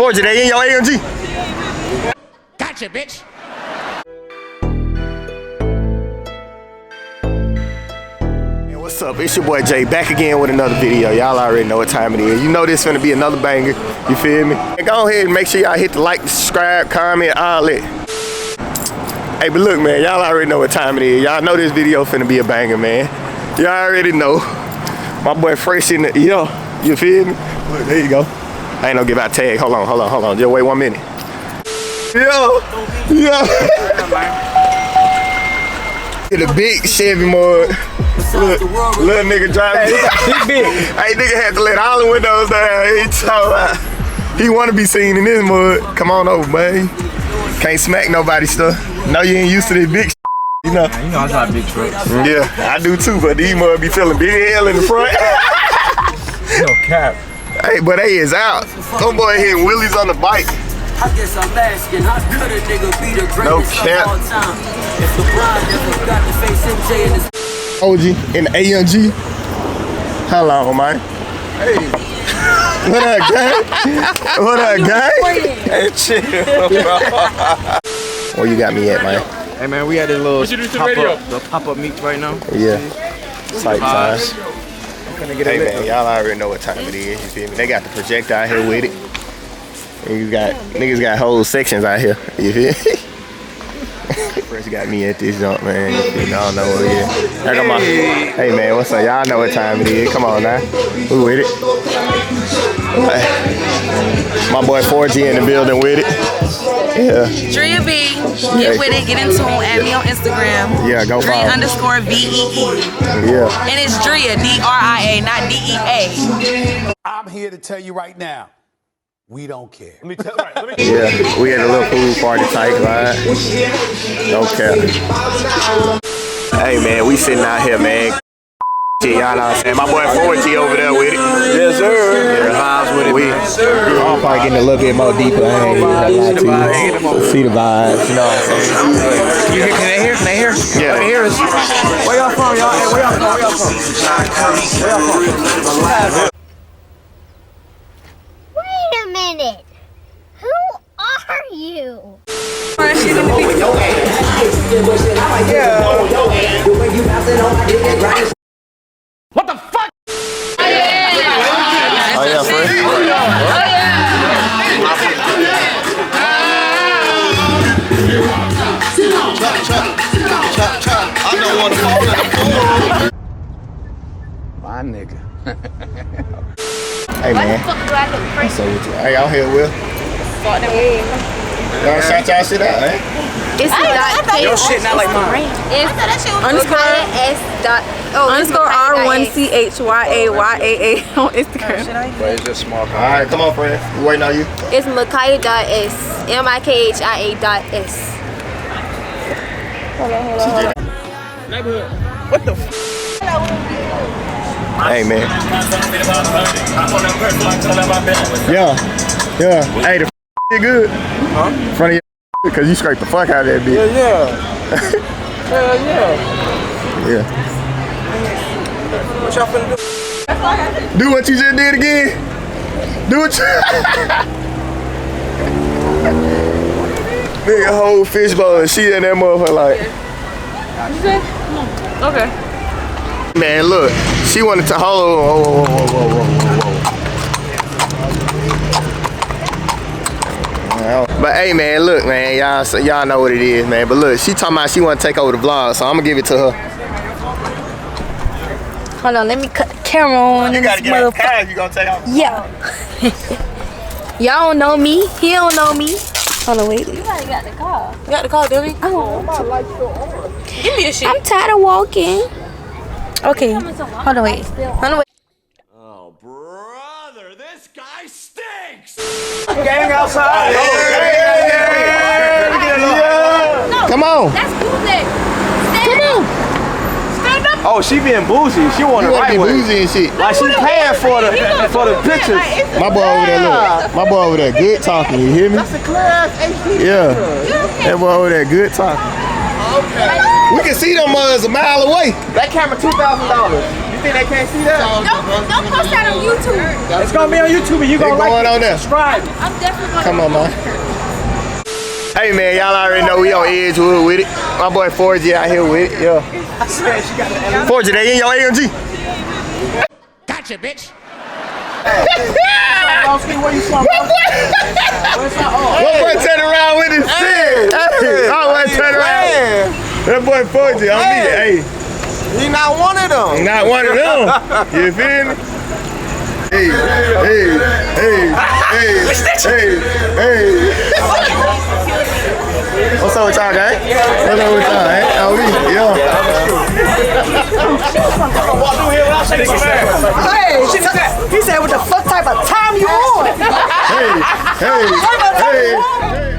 4G, they in your AMG. Gotcha, bitch. What's up? It's your boy Jay back again with another video. Y'all already know what time it is. You know this finna be another banger. You feel me? And go ahead and make sure y'all hit the like, subscribe, comment, all that. Hey, but look, man, y'all already know what time it is. Y'all know this video finna be a banger, man. Y'all already know. My boy Fresh in the you feel me? Look, there you go. I ain't no give out tag. Hold on. Just wait 1 minute. Yo. Get a big Chevy mud. Look, little nigga driving. Big. Hey, nigga had to let all the windows down. He wanna be seen in this mud. Come on over, man. Can't smack nobody stuff. No, you ain't used to this big you know. You know I drive big trucks. Yeah, I do too, but these mud be feeling big as hell in the front. No cap. Hey, but they is out. Some boy hitting wheelies on the bike. I guess I'm asking, how could a nigga be the greatest No cap. of all time? If LeBron never got to face MJ in his OG in the AMG. How long, man? Hey. What up, gang? What up, gang? Hey, chill, bro. Where you got me at, man? Hey, man, we had this little pop-up meet right now. Yeah. Tight time. Get Hey, man, y'all already know what time it is. You feel me? They got the projector out here with it. And niggas got whole sections out here. You feel me? First got me at this jump, man. Y'all know what it is. Hey, man, what's up? Y'all know what time it is. Come on now. Who with it? My boy 4G in the building with it. Yeah. Drea B. Get with it. Get in tune. Add me on Instagram. Yeah, go follow. Drea_VEE. Yeah. And it's Drea, D-R-I-A, not D-E-A. I'm here to tell you right now, we don't care. Yeah, we had a little pool party type vibe. No cap. Hey, man, we sitting out here, man. Y'all know what I'm saying? My boy 4G over there with it. Yes, sir. Yeah, vibes with it, man. I'm probably getting a little bit more deeper. I ain't gonna lie to you. See the vibes. You know what I'm saying? Can they hear? Yeah. They hear us. Where y'all from, y'all? Hey, where y'all from? Wait a minute. Who are you? What the fuck? Oh, yeah, friend? I don't want to fall in the pool. My nigga. Hey, man. Why the fuck do I look crazy? So, hey, y'all here, Will? Y'all shout y'all shit out, man. It's Your shit not like mine. It's Underscore R1CHYAYAA on Instagram. But it's just small. All right, come on, friend. We waiting on you. It's Mikhiah.S. MIKHIA.S. What the f? Hey, man. Yeah. Hey, the f is good. Huh? In front of your because you scraped the fuck out of that bitch. Yeah. Yeah. What y'all finna do? Do what you just did again. Do what you... Nigga, whole fishbowl and she in that motherfucker like... Okay. Man, look. She wanted to... Whoa. But hey, man, look, man. Y'all know what it is, man. But look, she talking about she want to take over the vlog, so I'm going to give it to her. Hold on, let me cut the camera on. You gotta get out the car if you gonna take off. Yeah. Y'all don't know me. He don't know me. Hold on, wait. You got the car. You got the call, Debbie? Oh. Give me the shit. I'm tired of walking. Okay. Hold on, wait. Oh, brother, this guy stinks! Gang outside. Come on. That's bootleg. Come on. Stand up. Oh, she being bougie. She want You the want to right be way. boozy and shit. Like she paying for the pictures. My boy over there, look. My boy over there, good talking. You hear me? That's a class HD. Yeah. That boy over there, good talking. Okay. We can see them a mile away. That camera $2,000. You think they can't see that? Don't post that on YouTube. It's gonna be on YouTube and you gonna Going on there. subscribe. I'm definitely gonna. Come on, man. Hey, man, y'all already know we on Edgewood with it. My boy Forgy out here with it, yeah. Forgy, they in your AMG? Gotcha, bitch. Where you from? What boy turn around with his shit? Hey, I want to turn around. That boy Forgy on me, hey. He not one of them. Not one of them. You feel me? Hey, hey, hey, hey, hey, hey. What's up with y'all, gang? What's up with y'all, eh? How we? Yeah. Hey, he said, what the fuck type of time you on? Hey, hey, hey, hey.